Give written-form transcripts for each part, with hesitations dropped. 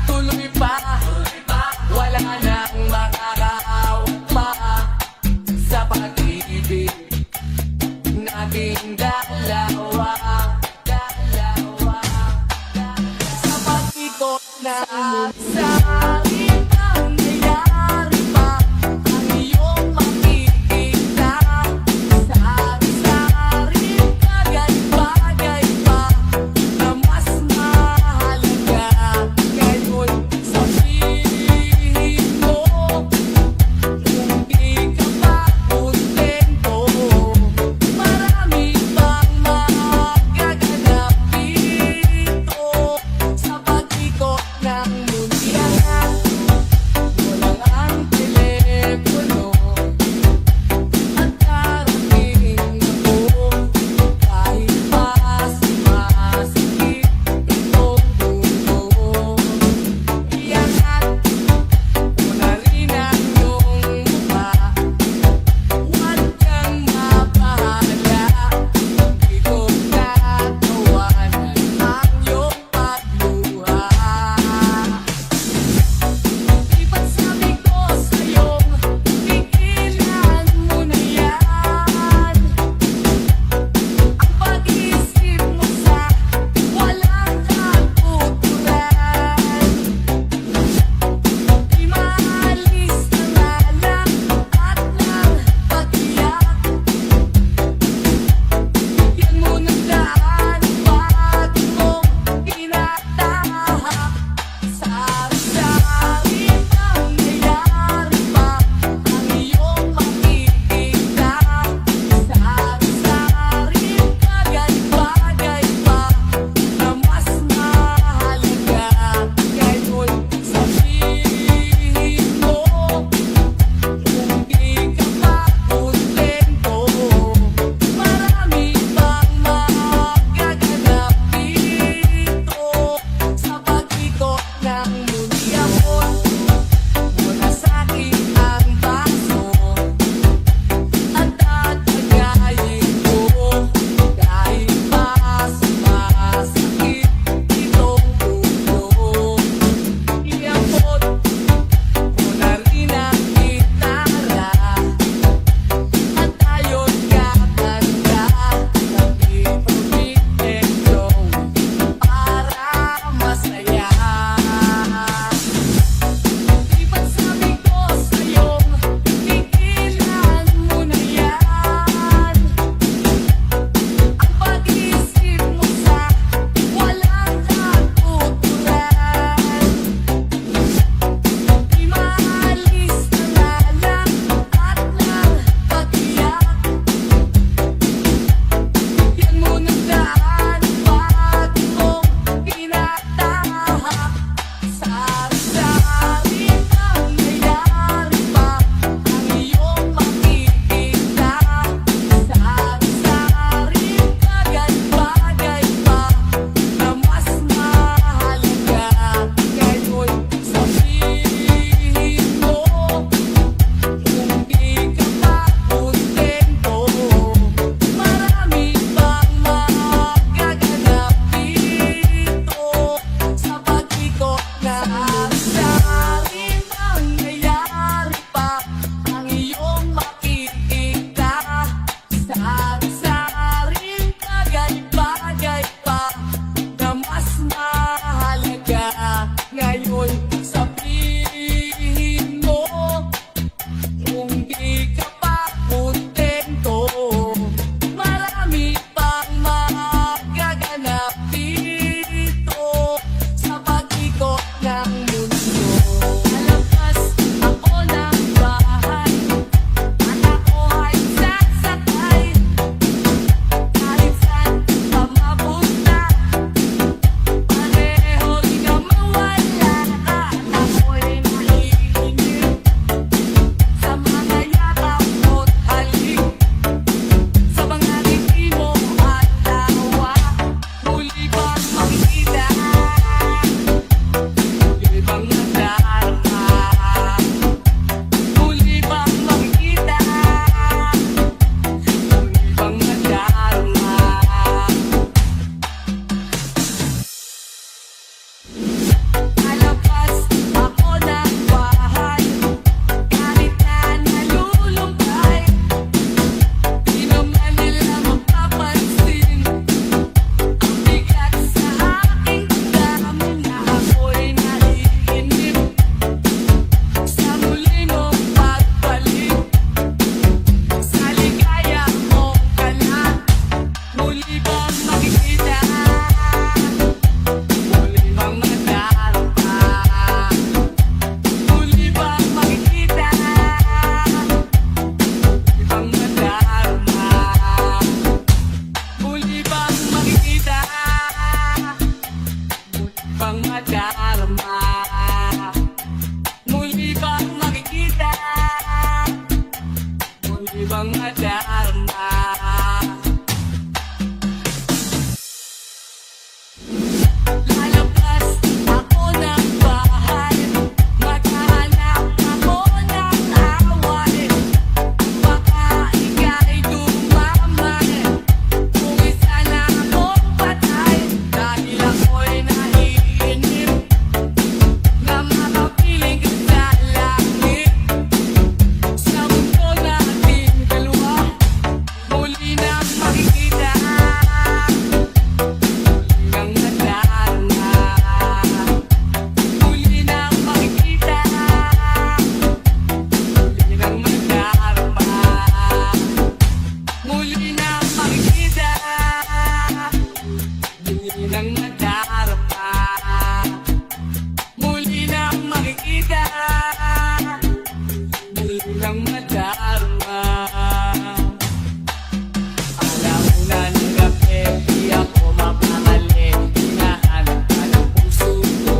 tuloy pa. Wala nang makakahawak pa sa pag-ibig nating dalawa. Sa pag-ikot ng mundo, nangyayari pa ang iyong makikita. Sari-saring bagay-bagay pa na mas mahalaga. Ngayon sabihin mo kung di ka pa kontento. Marami pang magaganap dito sa pag-ikot ng mundo. Walang ang telepono at karating ako. Kahit pa sumasikip itong mundo, iangat mo na rin ang iyong mukha. Huwag kang mabahala, di ko tatawanan ang iyong pagluha. nadarama? Muli bang makikita? Muli bang madarama? Lalabas ako ng bahay, maghahanap ako ng away. Baka ika'y dumamay, kung isa na akong patay. Dahil ako'y naiinip na makapiling ka sa langit. Sa mundo nating dalawa, muli na makikita. Muli nang madarama, muli nang makikita. Muli nang madarama, muli nang makikita. Muli nang madarama. Alauna ng gabi, di ako mapakali. Hinahanap ka ng puso ko,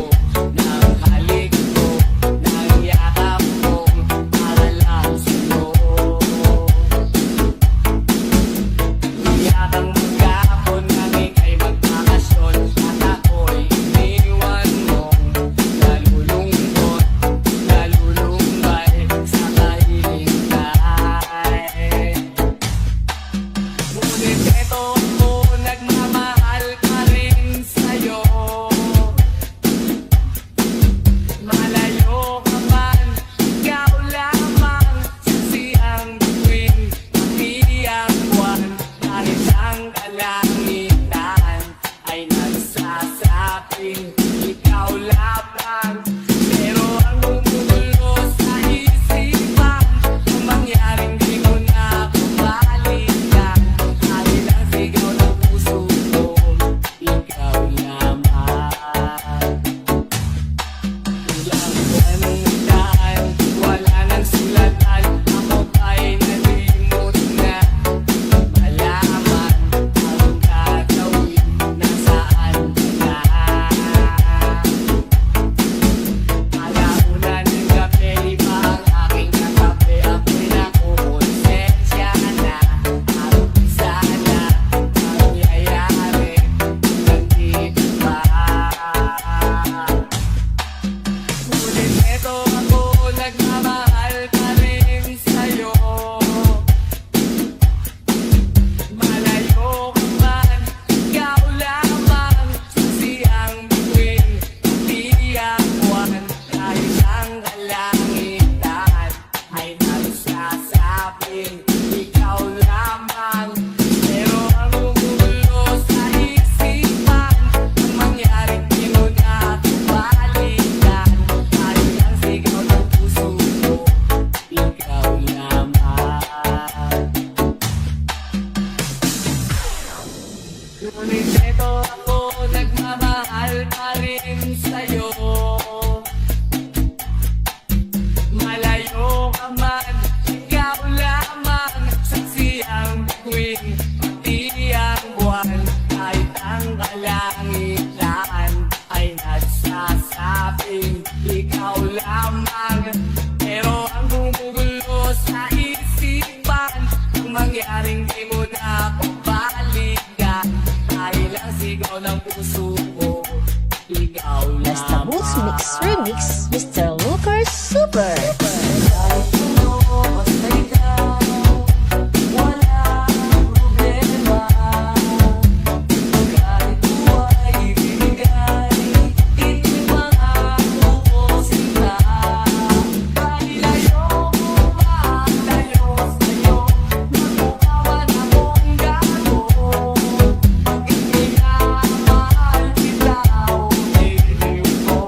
ng halik ko, ng yakap kong para lang sa'yo. Iyakang maghapon nang ika'y magbakasyon, at ako'y iniwan mong nalulungkot, nalulumbay sa kahilingay. Ngunit eto ako, nagmamahal pa rin sa'yo. Malayo ka man, ikaw lamang saksi ang bituin, pati ang buwan. Kahit ang kalangitan ay nagsasabing ikaw lamang. Pero ang gumugulo sa isipan, ang mangyaring di ko na kabalikan. Dahil ang sigaw ng puso ko, ikaw lamang. Walang panundan, wala nang sulatan, ako ba'y nalimot na malaman ang gagawin, nasaan ka na? Alauna ng gabi, iba ang aking katabi, ako'y nakukonsensya na. Ang isa na mangyayari, nandito pa. Ngunit eto ako, nagmamahal pa rin sa'yo. Malayo ka man, ikaw lamang saksi ang bituin, pati ang buwan. Kahit ang kalangitan ay nagsasabing ikaw lamang. Pero ang gumugulo sa isipan, ang mangyaring di mo na kabalikan. Dahil ang sigaw ng puso ko, ikaw lamang. Ngunit eto ako, nagmamahal pa rin sa'yo. Malayo ka man, ikaw lamang saksi ang bituin, pati ang buwan. Kahit ang kalangitan ay nagsasabing ikaw lamang. Pero ang gumugulo sa isipan, ang mangyaring di mo na kabalikan. Dahil ang sigaw ng puso ko, ikaw Basta lamang. Boots Mix Remix, Mr. Lucas Super. Kahit ano, basta ikaw, walang problema. Kahit buhay ibigay, ito'y mga uusin na. Dahil ayoko makalayo sa'yo, magkukawan akong gago. Pag ikinamahal kita, ulitin ko.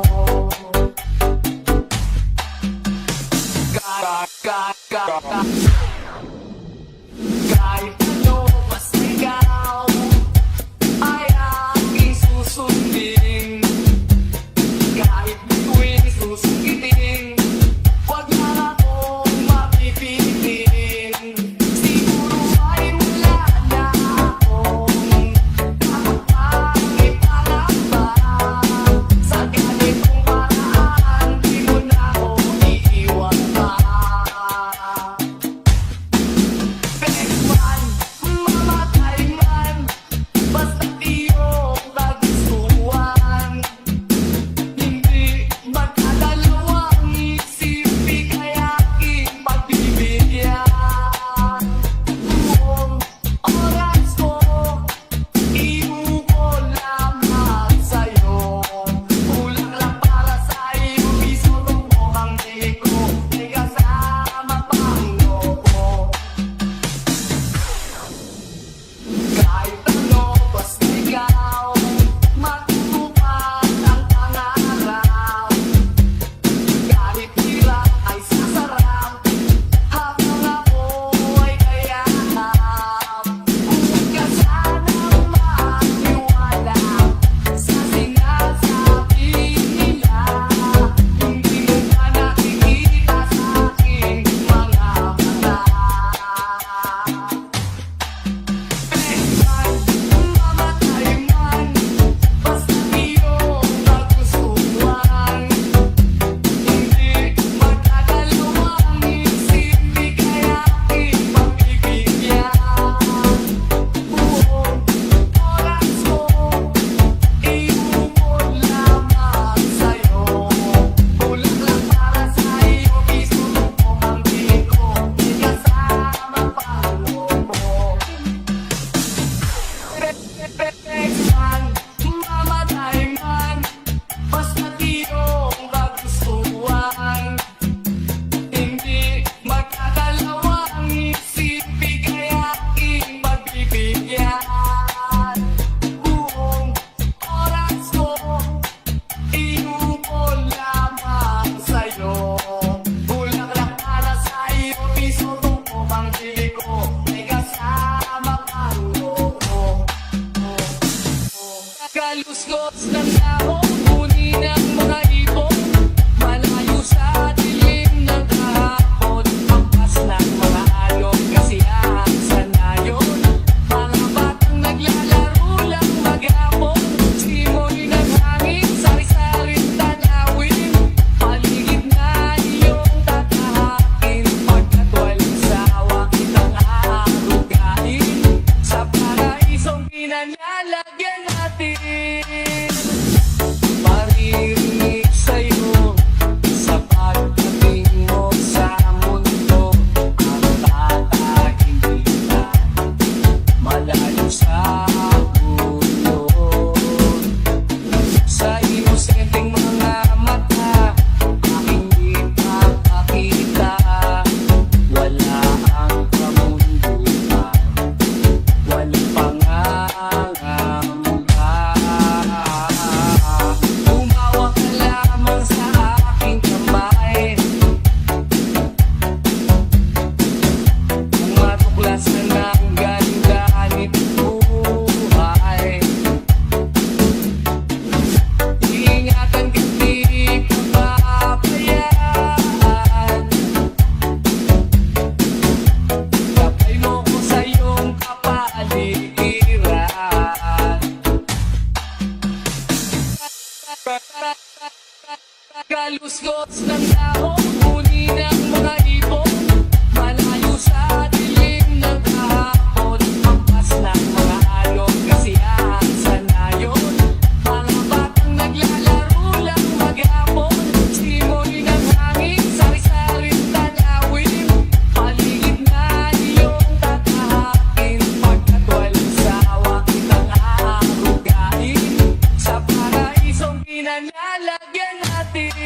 Kaluskos ng dahon, huni ng mga ibon, malayo sa dilim ng kahapon, hampas ng mga alon, kasiyahan sa nayon, mga batang naglalaro lang maghapon, simoy ng hangin, sari-saring tanawin, paligid na iyong tatahakin, pagkat walang sawa kitang aarugain, sa paraisong pinanlalagyan natin.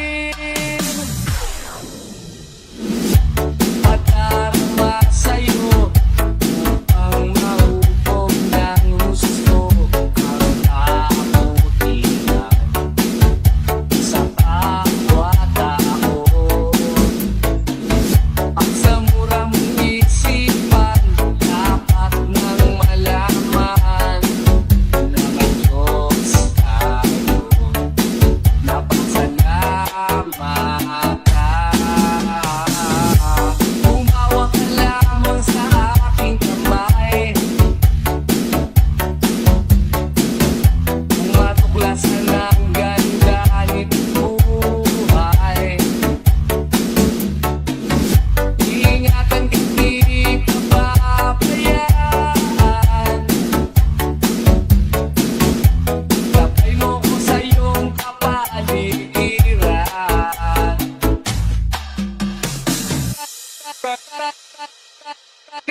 Patarama sa'yo upang maupog ng gusto ang kabutihan sa kapwa tao. Ang sa mura mong isipan, dapat nang malaman na may Diyos tayo. Napasalamat ka. Umawa ka lamang sa aking kamay, kung matuklasan ang ganda nitong buhay. Iingatan ka't di ka papabayaan. Tapay mo ko sa iyong kapaligiran.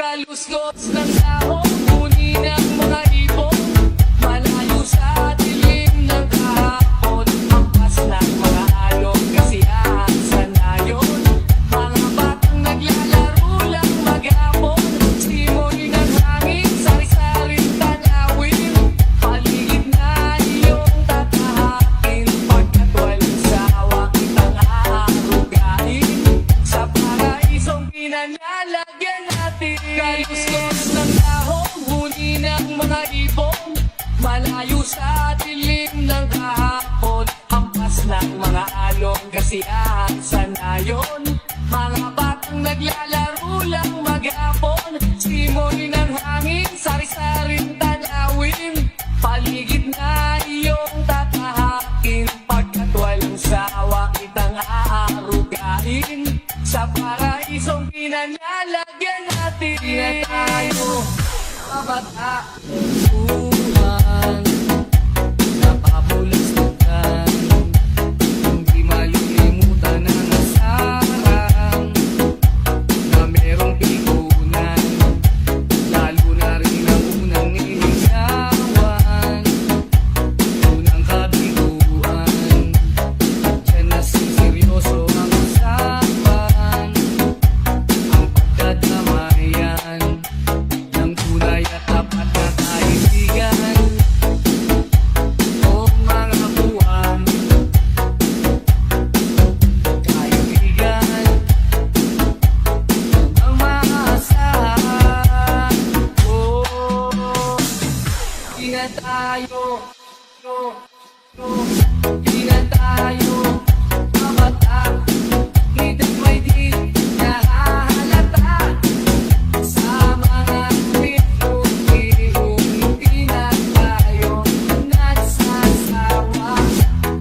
Kaluskos ng dahon, huni ng mga ibon, malayo sa dilim ng kahapon, hampas ng mga alon, kasiyahan sa nayon, mga batang naglalaro lang maghapon, simoy ng hangin, sari-saring tanawin, paligid na iyong tatahakin, pagkat walang sawa kitang aarugain, sa paraisong pinanlalagyan natin. Kaluskos ng dahon, huni ng mga ibon, malayo sa dilim ng kahapon, hampas ng mga alon, kasiyahan sa nayon, mga batang naglalaro lang maghapon, simoy ng hangin, sari-saring tanawin, paligid na iyong tatahakin, pagkat walang sawa kitang aarugain, sa paraisong pinanlalagyan natin. Na tayo kabataang napapulastukan, hindi malilimutan ang asarang na merong pikunan, lalo na rin ang unang niligawan, unang kabiguan, dyan na seryoso ang usapan, ang pagdadamayan ng tunay at tapat na kaibigan. O mga buwan, kaibigan, ang maasahan. Di na tayo, di na tayo mabata, hidang may di nahahalata, sa mga pitong-pitong pinagtayo, nagsasawa.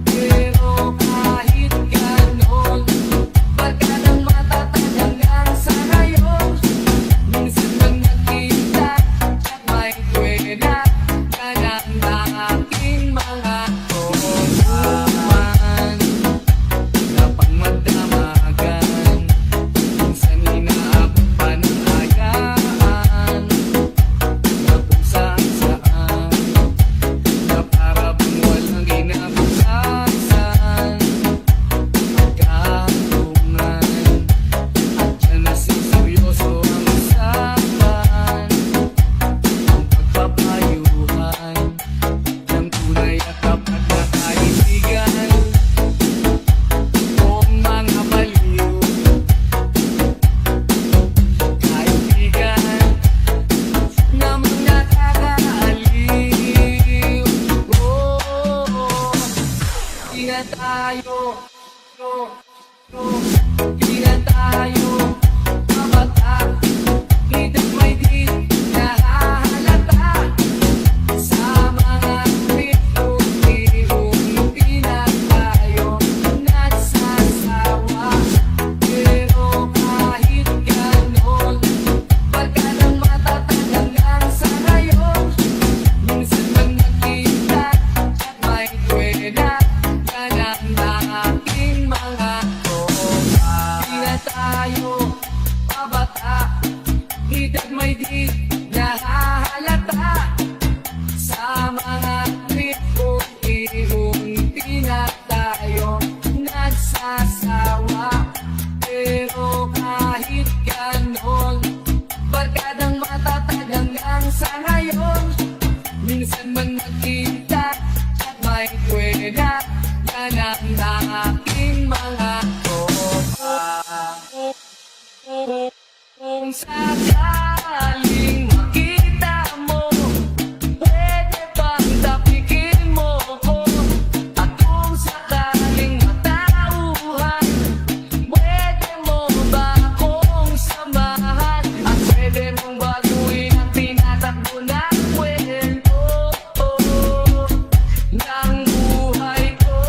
Pero kahit ganon, barkadang matatag hanggang sa ngayon, minsan lang nakita at may kwena ka ng aking mga tulungan na pangmadamagan, minsan inaabot pa ng hayaan, na kung saan-saan, na para bang walang kinabukasan, kahantungan, at dyan na seryoso ang usapan, ang pagpapayuhan ng tunay at tapat na kaibigan. O mga baliw, kaibigan, na mga nakakaaliw. Di na tayo, di na tayo mabata, hidang may di nahahalata, sa mga pitong-pitong pinagtayo, nasa mga tropa. Di na tayo pabata, edad may di nahahalata. Sa mga trip-o-ihong na tayo nagsasawa. Pero kahit ganon, barkadang matatag hanggang sa ngayon. Minsan man magkita at may kwena, yan ang aking mga tropa. Kung sakaling makita mo, pwede bang tapikin mo ko? At kung sakaling matauhan, pwede mo ba akong samahan? At pwede mong baguhin ang tinatakbo ng kwento ng buhay ko.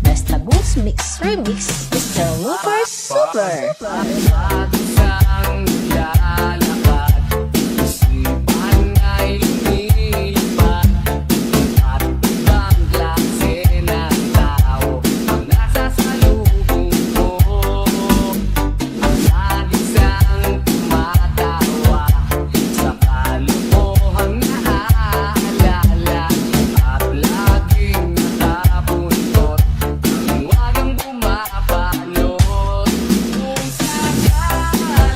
Basta Boost Mix Remix, Mr. Looper Super. Bawat isang lalakad, isipan ay lumilipad. At ibang klase ng tao ang nasa salubong ko. Ang nag-isang tumatawa sa kalokohang naaalala. At laging nakabuntot ang wagang bumapalot. Kung sakaling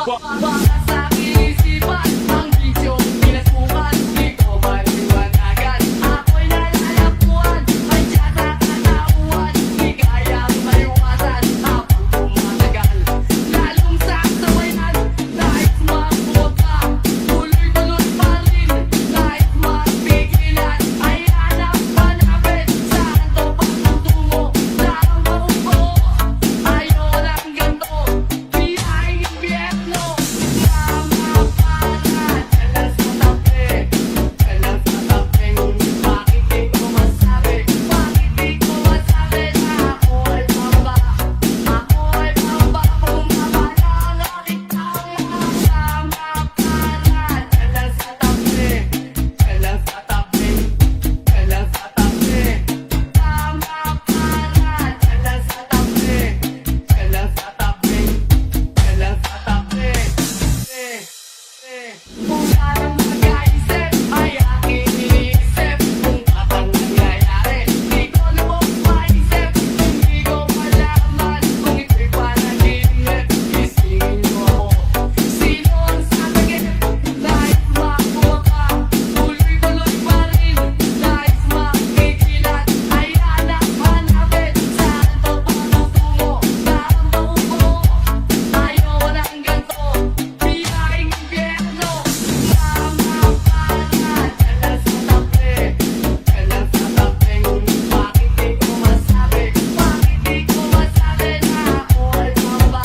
Baka sa aking isipan ang bidyong pinasukan. Di ko maliwanagan, ako'y nalalapuan. Andiyan sa katauhan, di kayang maiwasan. Habang tumatagal, lalong sasawayan. Nais magbuwag ka, tuloy-tuloy pa rin. Nais magpigilan, ay hanap-hanapin. Saan to patungo, saan maupo? Ayaw ng ganto, biyaheng impyerno. Mama, para, dyan lang sa tabi. Dyan lang sa tabi, ngunit bakit di ko masabi? Bakit di ko masabi na ako ay pamba? Ako ay pamba, bumaba na ang aking tama. Mama, para, dyan lang sa tabi. Dyan lang sa tabi, dyan lang sa tabi. Mama, para, dyan lang sa tabi. Dyan lang sa tabi, dyan lang sa tabi. Kung parang mag-aisip, ay aking iniisip. Kung bakang nangyayari, di ko lubos maisip. Hindi ko malaman kung ito'y panaginip. Isingin niyo ako, sino ang sasagip? Nais makuha ka, tuloy-tuloy pa rin. Nais mapigilan, ay hanap-hanapin. Saan to patungo, saan maupo? Ayaw ng ganto, biyaheng impyerno. Mama, para, dyan lang sa tabi. Dyan lang sa tabi, ngunit bakit di ko masabi? Bakit di ko masabi na ako ay pamba?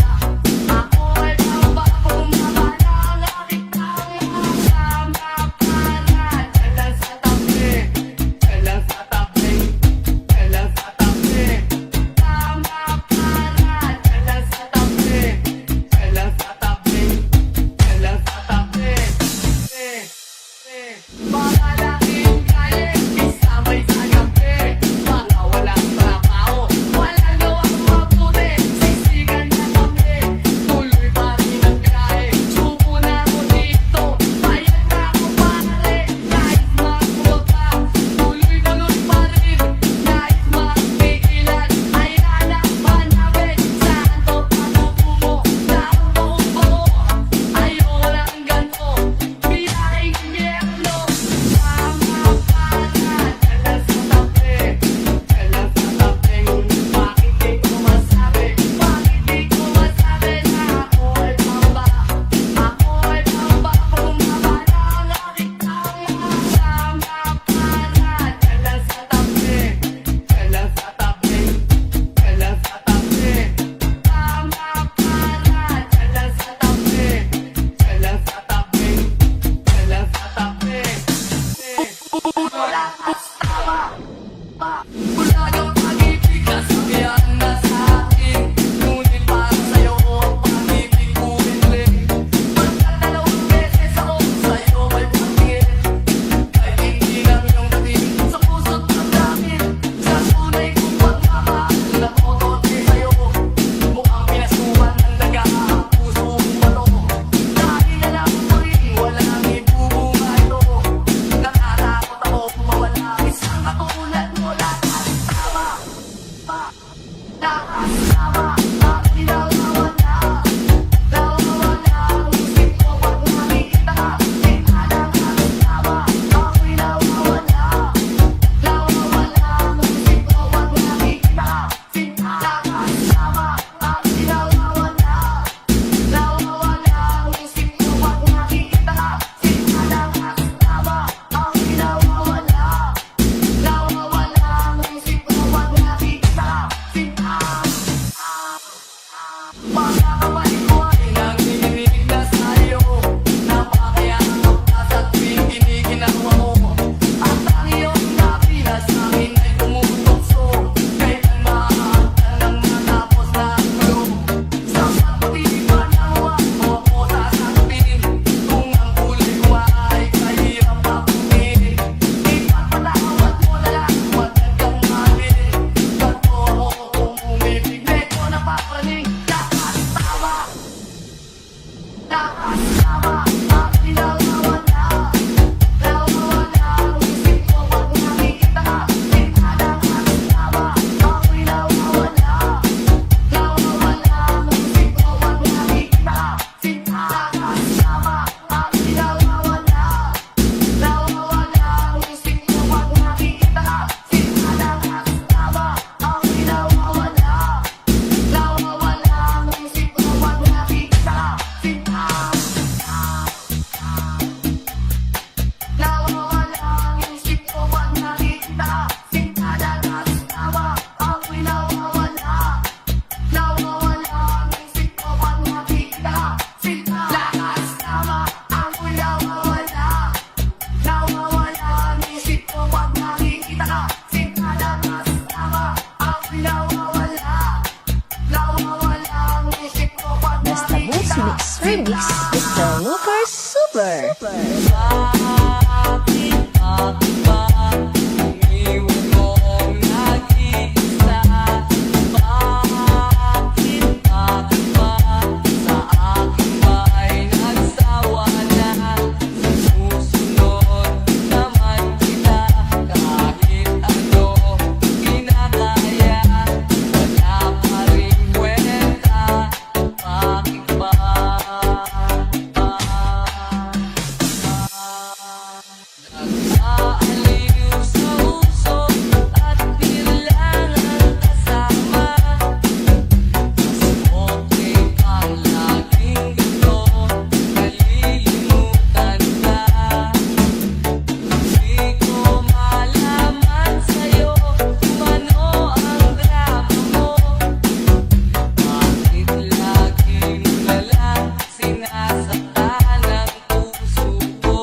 Ako ay pamba, bumaba na ang aking tama. Mama, para, dyan lang sa tabi. Dyan lang sa tabi, dyan lang sa tabi. Mama, para, dyan lang sa tabi. Dyan lang sa tabi, dyan lang sa tabi. Mga laking galing, isamay sa gabi. Mga walang trabaho, walang gawang mabuti. Sisigan na kami, tuloy pa rin ang biyahe. Suko na ako dito, bayad na ako pare. Nais magbuwag ka, tuloy-tuloy pa rin. Nais magpigilan, ay hanap-hanapin. Saan to patungo, saan maupo? Ayaw ng ganto, biyaheng impyerno. Mama, para, dyan lang sa tabi. Dyan lang sa tabi, ngunit bakit di ko masabi? Bakit di ko masabi na ako ay pamba? Ako ay pamba, bumaba na ang aking tama. Mama, para, dyan lang sa tabi. Dyan lang sa tabi, dyan lang sa tabi. Mama, para, dyan lang sa tabi. Dyan lang sa tabi, dyan lang sa tabi. Wala kas tama, wala kang pag-ibig, kasabihan na sa akin. Ngunit para sa'yo ang pag-ibig ko pinili. Pagkadalawang beses ako sa'yo may pagtingin. Kahit hindi lang yung dating sa puso't damdamin. Sa tunay kong pagmamahal na kotote sa'yo. Mukhang pinasukan ng daga ang puso kong bato. Dahil alam ko rin walang ibubunga ito. Natatakot ako mawala isang katulad mo. Lakas tama, lakas tama, bakit nawawala? Nawawala ang isip ko pag nakikita. Di ka lang ang tama, ako'y nawawala. Nawawala ang isip ko pag nakikita. Lakas tama, bakit nawawala? Nawawala ang isip ko pag nakikita. Di ka lang ang tama, ako'y nawawala. Nawawala ang isip ko pag nakikita. Mga kamay ko ay nanginginig na sa'yo. Napakayakap ka sa tuwing giniginawa mo. At ang iyong labi na sa'kin ay tumutokso. Kailan maaatal nang matapos na ang gulo? Sa pagtitipan ng huwag mo ako sasagutin. Kung ang kulay ko ay kahirap papunin. Ipagpatawad mo na lang, huwag kang mahalin. Ganto ako kung umibig, medyo napapraning. Lakas tama, Remix, Mr. Lucas Super. Bakit ba iniwan mong nag-iisa? Bakit ba sa akin ba'y nagsawa na? Susunod naman kita kahit ano kinakaya. Wala pa rin kwenta. Bakit ba? Nag-aaliw sa uso at bilangan kasama. Mas okay kang laging ganito, nalilimutan ka. Di ko malaman sa'yo kung ano ang drama mo. Bakit lagi mo nalang sinasaktan ang puso ko?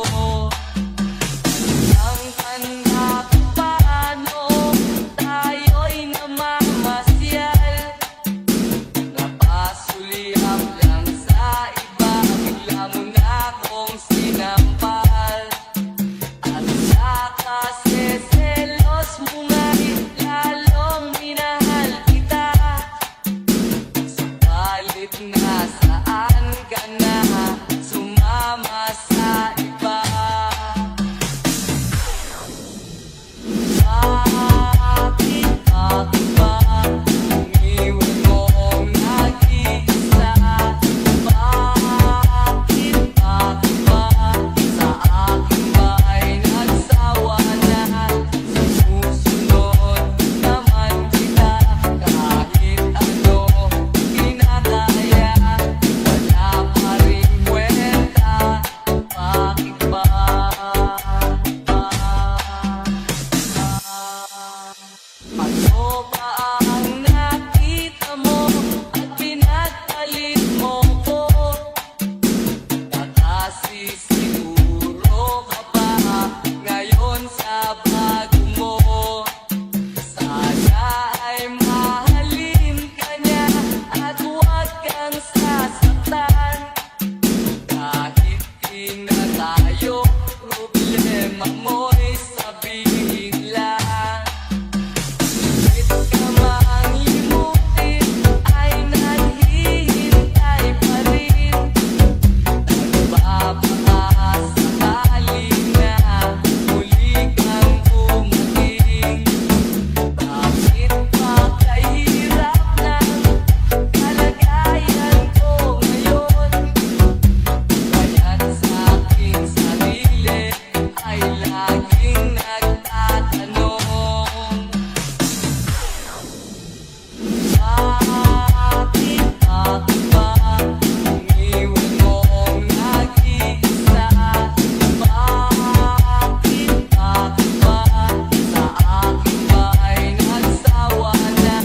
Ang tanda ko paano tayo'y namamasyal. Napasulihap lang sa iba, bigla mo na akong sinampal. At saka seselos mo nga'y lalong minahal kita. Subalit nasaan ka na, sumama sa iba. Bakit ba iniwan mong nag-iisa? Bakit ba sa akin ba'y nagsawa na? Susunod naman kita kahit ano kinakaya. Wala pa rin kwenta. Bakit ba? Ano ba ang nakita mo at pinagpalit mo ko? Nakasisiguro ka ba ngayon sa bago mo? Sana ay mahalin ka niya at huwag kang sasaktan. Kahit di na tayo, problema mo'y sabihin lang. Kahit ka mang limutin ay naghihintay pa rin. Nagbabaka sakali na muli kang dumating. Bakit ba kahirap ng kalagayan ko ngayon? Kaya't sa aking sarili ay laging nagtatanong. Bakit ba iniwan mong nag-iisa? Bakit ba sa akin ba'y nagsawa na?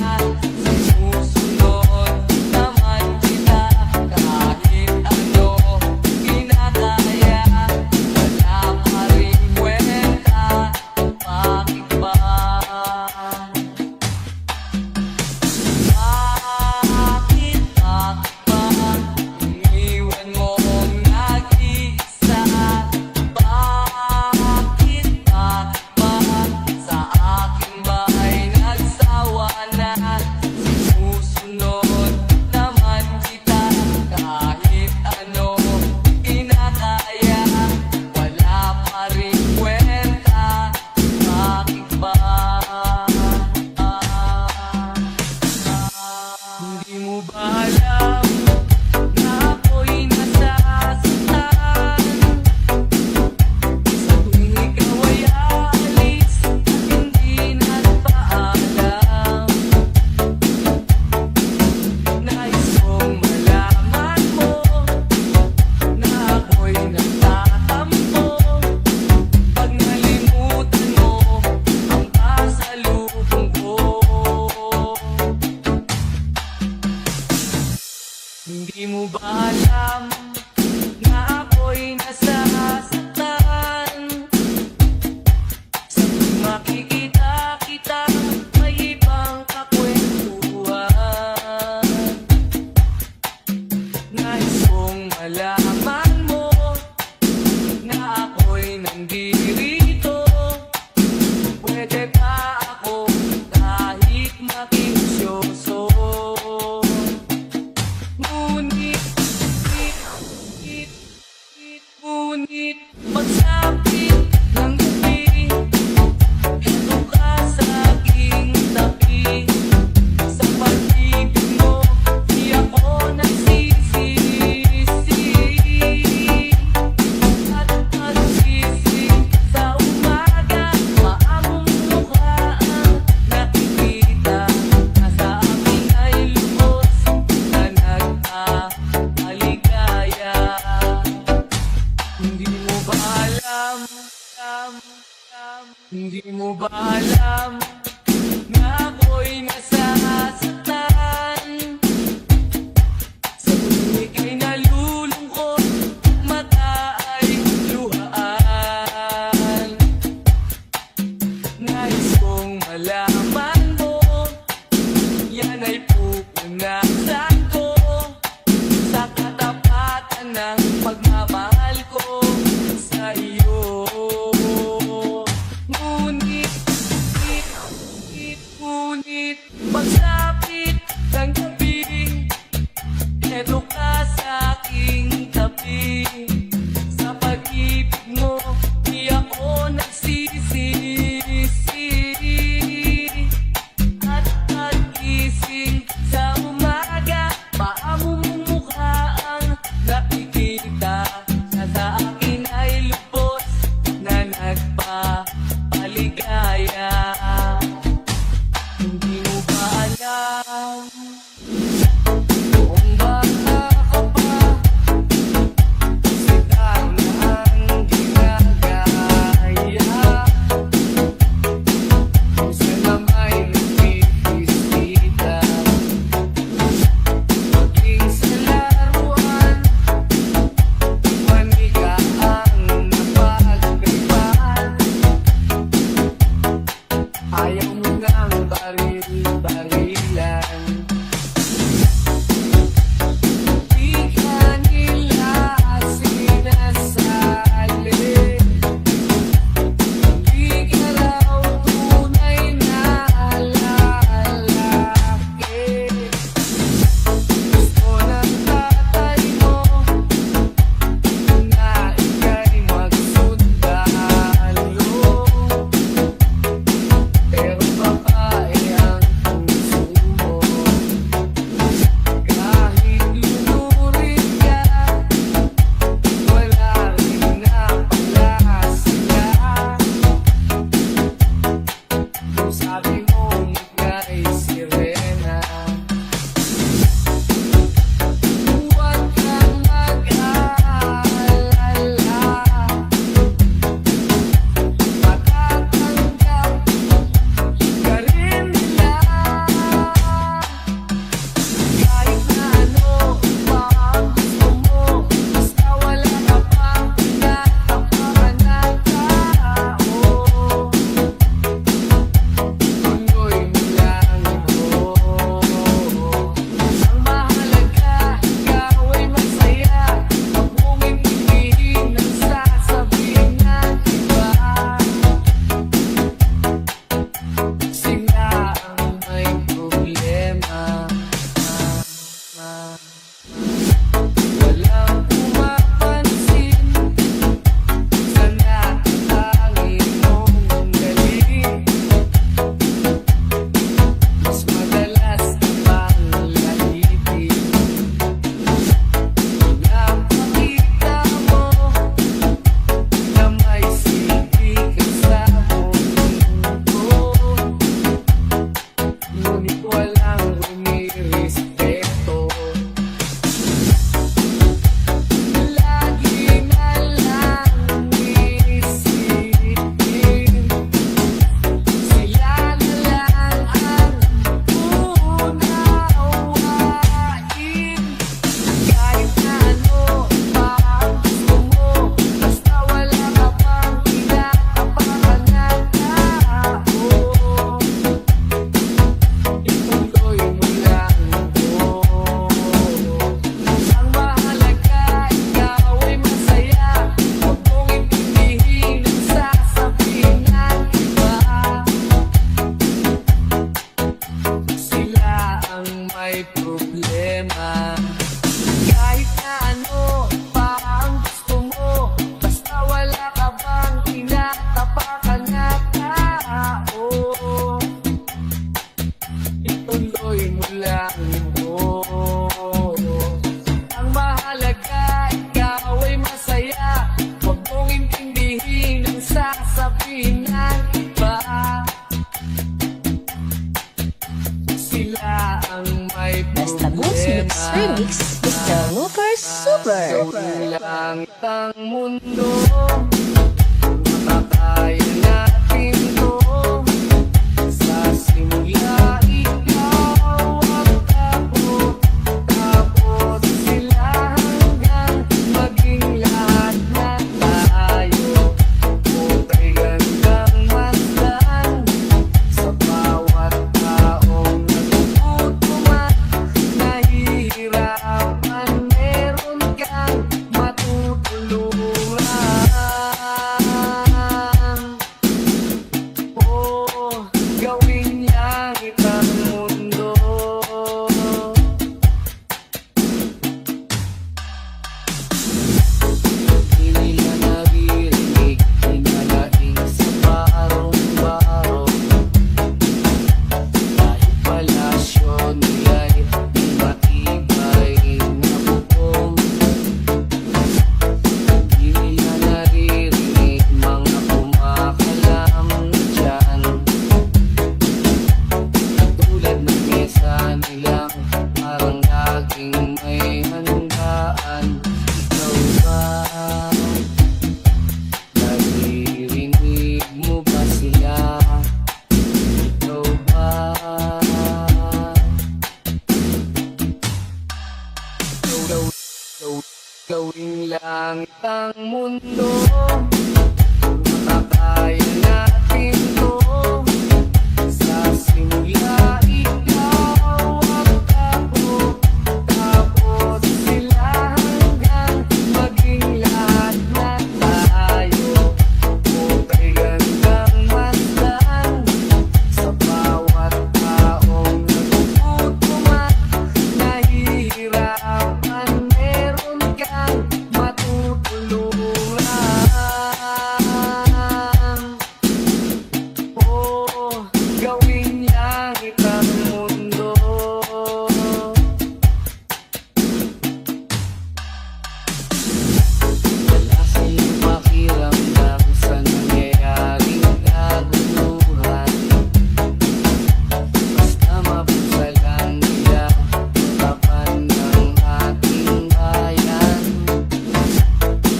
Susunod naman kita kahit ano kinakaya. Wala pa rin kwenta. Bakit ba? Bakit ba iniwan mong nag-iisa? Bakit ba sa akin ba'y nagsawa na? Susunod naman kita kahit ano kinakaya. Wala pa rin kwenta. Bakit ba? Hindi mo ba alam na ako'y nasasaktan? Sa tuwing ikaw ay aalis at hindi nagpaalam. Nais kong malaman mo na ako'y nagtatampo. Pag nalimutan mo ang pasalubong ko. Hindi mo ba alam na ako'y nasasaktan? Sa tuwing makikita kita, may ibang kakwentuhan. Nais kong malaman mix, Mr. Lucas Super. Gawing langit ang mundo, makakaya natin to. Sa simula ikaw at ako, tapos sila hanggang maging lahat na tayo. Puto'y gandang masdan sa bawat taong nagugutom at nahihirapan. Meron kang matutulungan. Oh, gawing langit ang mundo. Di nila naririnig, hinanaing sa barong-barong. Kahit palasyo nila'y di matibay na bubong. Di nila naririnig mga kumakalam dyan. Tulad ng mesa nilang parang laging may handaan. Ikaw ba? Naririnig mo ba sila? Ikaw ba? Gawing langit ang mundo, makakaya natin to. Sa simula ikaw at ako, tapos sila hanggang maging lahat na tayo. Puto'y gandang masdan sa bawat taong nagugutom at nahihirapan. Meron kang matutulungan. Oh, gawing langit ang mundo. Wala silang pakiramdam sa nangyayaring kaguluhan. Basta mapusalan nila kapan ng ating bayan.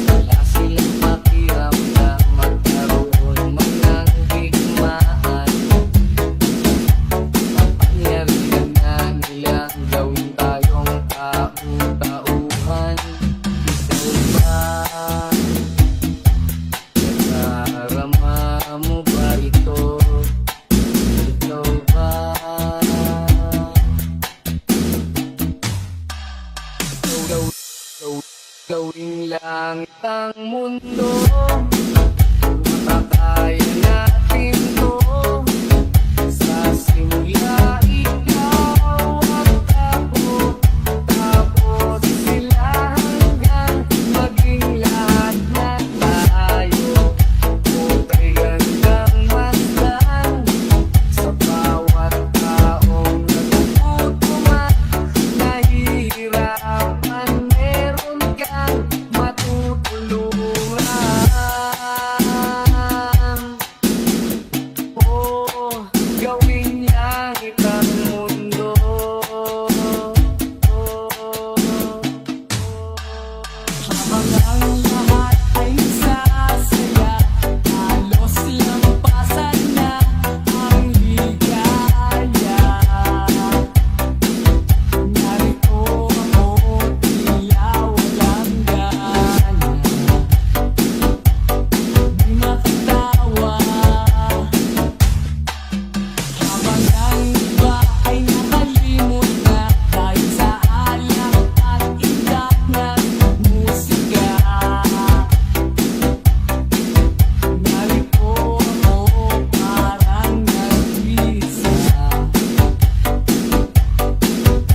Wala silang pakiramdam magkaroon man ng digmaan. Kapangyarihan na nilang gawin tayong tau-tauhan. Ikaw ba? Nadarama mo ba ito? Ikaw ba? Gawing langit ang mundo, makakaya natin to. Sa simula ikaw at ako, tapos sila hanggang maging lahat na tayo. Puto'y gandang masdan sa bawat taong nagugutom at nahihirapan. Meron kang matutulungan. Oh, gawing langit ang mundo. Habang ang lahat ay sasaya, halos lampasan na ang ligaya. Narito ako, tila walang gana. Di makatawa. Habang ang iba ay nakalimot na dahil sa alak at idak ng musika. Narito ako, parang nag-isa.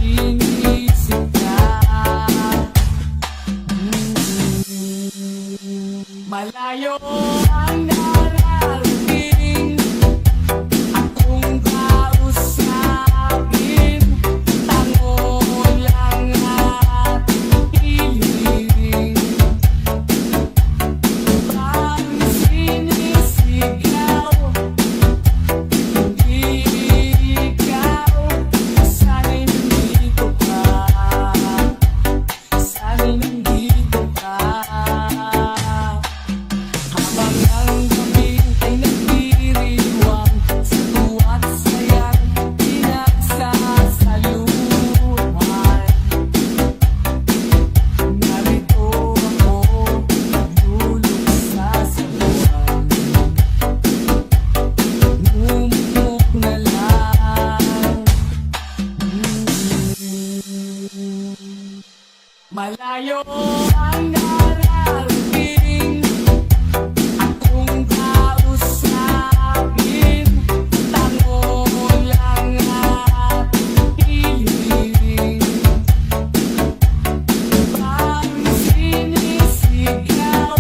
Inisip ka. Malayo ang nararating at kung kausapin, tango lang at hiling. Parang sinisigaw, hindi ikaw, sana'y nandito ka. Malayo ang narating, akong kausapin, tango lang at piling. Ibang sinisigaw,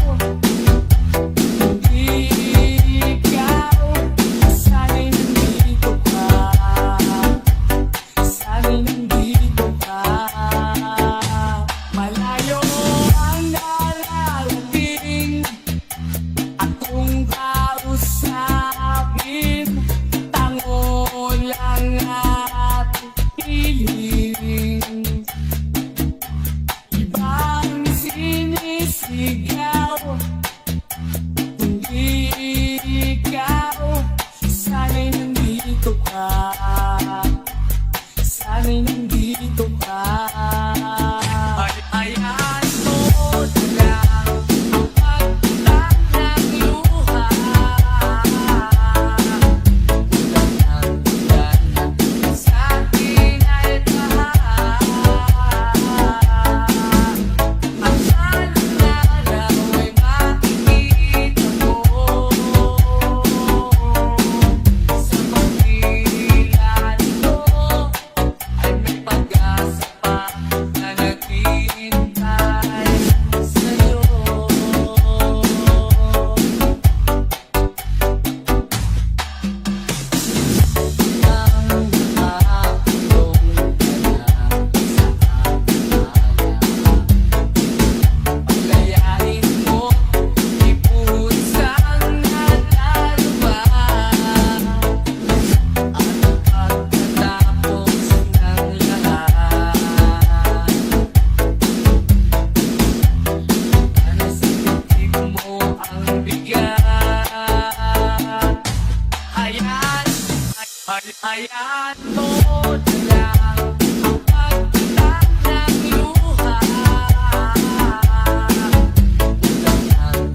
hindi ikaw, sana'y nandito ka, sana'y nandito ka. Malayo ang narating, akong kausapin, tango lang at piling. Ibang sinisigaw, hindi ikaw, sana'y nandito ka, sana'y nandito ka. Ayan mo na lang ang pagtatag ng luha, ulan sa akin ay tahan. Ang araw ay makikita mo sa pagdilan mo, ay may pag-asa pa na naghihintay sa'yo. Ang hapong paglayain mo, ipusang nadarama. At pagkatapos ng lahat, nasisigit mo ang bigat. Ayan mo na lang ang pagtatag ng luha,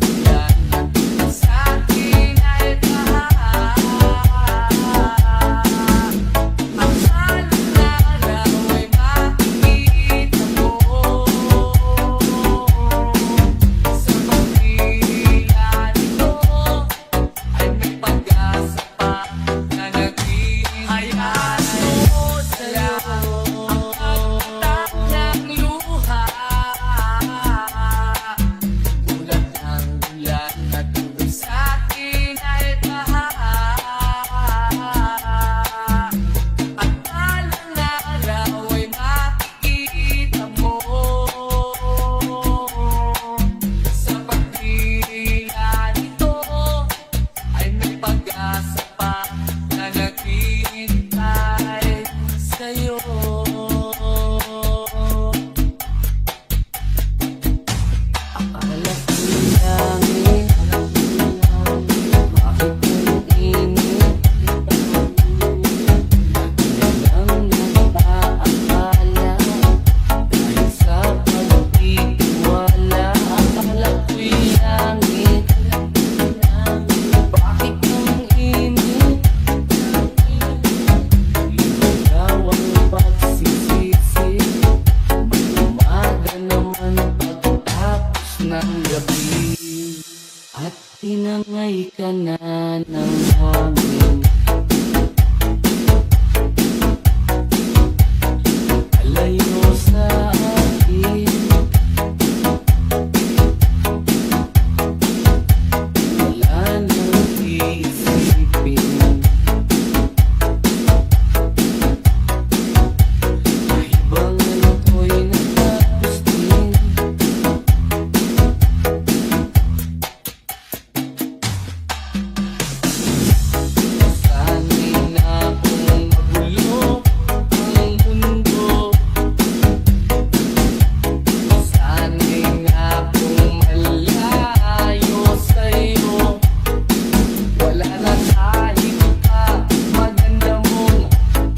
ulan sa akin ay tahan. Ang araw ay makikita mo sa pagdilan mo, ay may pag-asa pa na naghihintay sa'yo. Ang pagtatag ng luha, ulan ng ulan at tubig sa akin ay tahan. At balang araw ay makikita mo sa pagdilan ito, ay may pag-asa pa na naghihintay sa'yo. Akala ko'y langit, bakit ang init? Walang nag-aakala, dahil sa pagtitiwala. Akala ko'y langit, bakit ang init? Ikaw ang pagsisisi, umaga naman pagtapos ng gabi, at tinangay ka na ng hangin. Alayo sa akin, wala nang iisipin. Ibang ano ko'y natapos din. Sana'y na akong magulo ang mundo, sana'y nga akong malayo sa'yo. Wala na kahit pa maganda mong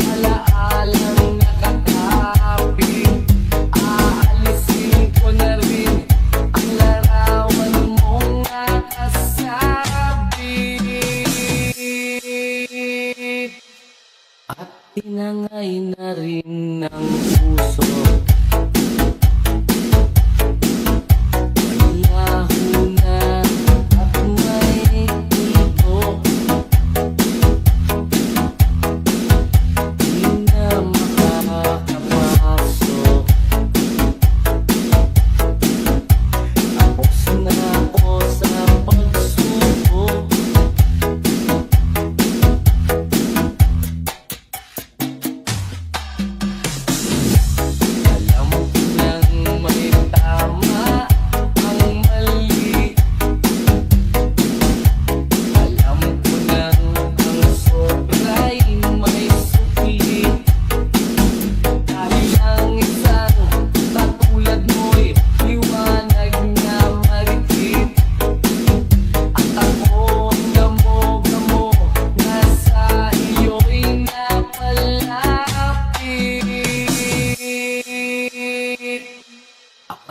alaalang nakakapit. Aalisin ko na rin ang larawan mong nakasabit, at tinangay na rin ng puso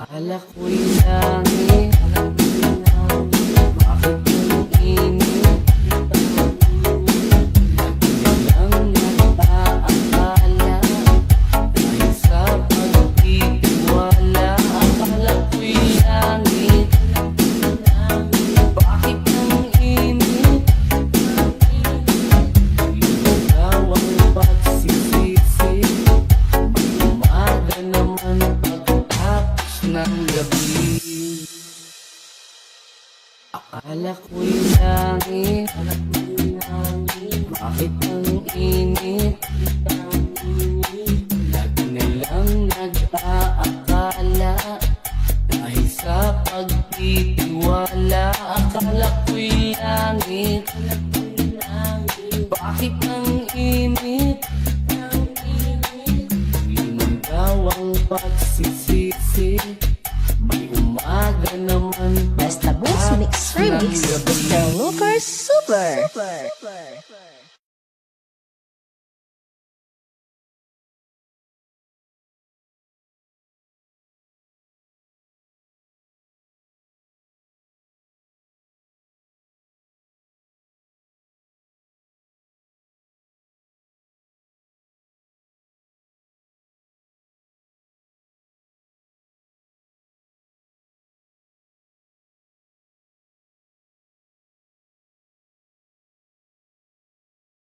Akala ko'y langit, bakit ang init? Lang nag-aakala, dahil sa pagtitiwala. Akala ko'y langit, bakit ang init? Ikaw ang pagsisisi, may umaga naman pagkatapos ng gabi. Akala ko'y langit, bakit ang init? Lagi na lang nag-aakala, dahil sa pagtitiwala. Akala ko'y langit, bakit ang init? Limang daw ang pagsisisi, may umaga naman Basta Boost Mix Remix, ng gabi. Mr. Lucas Super.